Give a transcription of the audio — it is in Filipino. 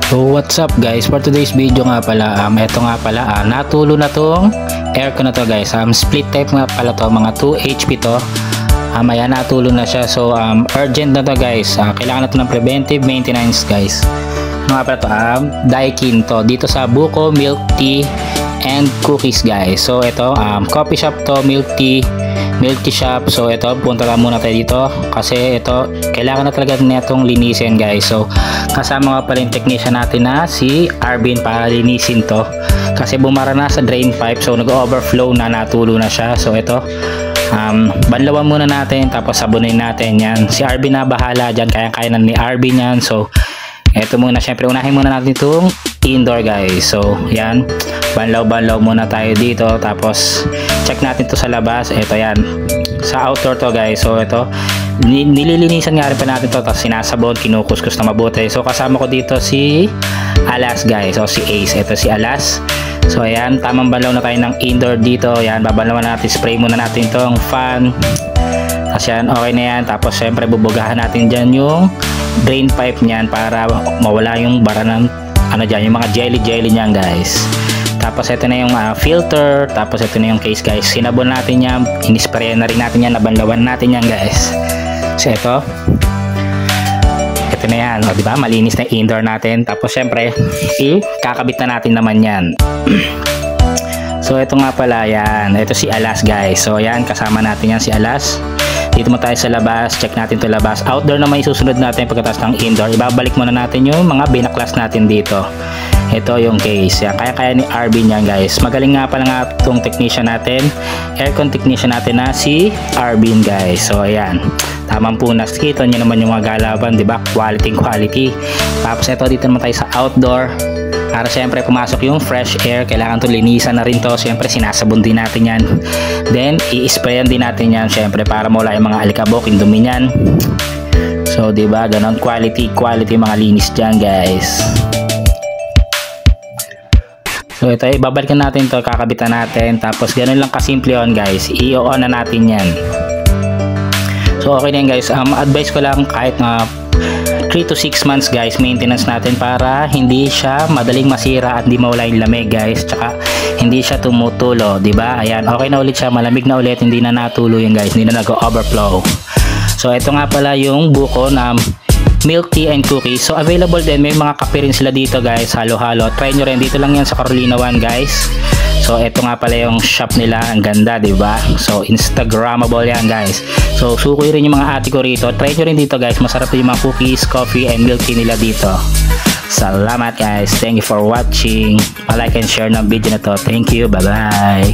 So what's up guys, for today's video nga pala, eto nga pala, natulo na tong aircon na to guys. Split type nga pala to, mga 2 HP to. Ayan, natulo na siya. So urgent na to guys, kailangan na to ng preventive maintenance guys. Ano nga pala to, Daikin to, dito sa Buko Milk Tea and Cookies guys. So ito, coffee shop to, milk tea shop. So ito, punta lang muna tayo dito kasi ito kailangan na talaga netong linisin guys. So kasama nga pala yung technician natin na si Arvin para linisin to kasi bumara na sa drain pipe. So nag-overflow na, natulo na siya. So ito, banlawan muna natin tapos sabunin natin yan. Si Arvin na bahala dyan, kaya na ni Arvin yan. So ito muna, syempre unahin muna natin itong indoor guys. So yan, banlaw muna tayo dito, tapos check natin to sa labas. Ito yan, sa outdoor to guys. So ito, nililinisan nga rin pa natin to, tapos sinasabon, kinukuskus na mabuti. So kasama ko dito si Alas guys, o si Ace. Ito si Alas. So ayan, tamang banlaw na tayo ng indoor dito. Yan, babanlawan natin, spray muna natin tong fan. Tapos yan, okay na yan. Tapos syempre bubugahan natin dyan yung drain pipe niyan para mawala yung bara ng dyan, yung mga jelly niyan guys. Tapos ito na yung filter, tapos ito na yung case guys. Sinabon natin yan, inispray na rin natin yan, nabanlawan natin yan guys. So ito na yan, o diba, malinis na indoor natin. Tapos syempre kakabit na natin naman yan. So ito nga pala yan, ito si Alas guys. So yan, kasama natin yan si Alas. Dito mo tayo sa labas, check natin to labas. Outdoor naman isusunod natin pagkatapos ng indoor. Ibabalik muna natin yung mga binaklas natin dito. Ito yung case. Yan, kaya ni Arvin yan guys. Magaling nga pala nga itong technician natin, aircon technician natin na si Arvin guys. So ayan, tamang punas. Kita nyo naman yung mga galaban, diba? Quality. Tapos ito, dito naman tayo sa outdoor. Para syempre pumasok yung fresh air, kailangan to linisan na rin to. Syempre sinasabon din natin yan, then i-sprayan din natin yan syempre para mawala yung mga alikabok, yung dumi yan. So diba, ganon, quality mga linis dyan guys. So ito, ibabalikan natin to, kakabitan natin, tapos ganon lang kasimple yun guys. I-on na natin yan. So okay na yan guys. Advice ko lang, kahit na 3 to 6 months guys, maintenance natin para hindi siya madaling masira at hindi mawala yung lamig guys, tsaka hindi siya tumutulo, diba? Ayan, okay na ulit siya, malamig na ulit, hindi na natulo yung guys, hindi na nag-overflow. So ito nga pala yung Buko na milk tea and cookies. So available din, may mga kape rin sila dito guys, halo-halo. Try nyo rin, dito lang yan sa Carolina 1 guys. So ito nga pala yung shop nila, ang ganda diba? So Instagrammable yan guys. So sukoy rin yung mga ate ko rito. Try nyo rin dito guys, masarap yung mga cookies, coffee and milk tea nila dito. Salamat guys, thank you for watching. Pa-like and share ng video na to. Thank you, bye bye.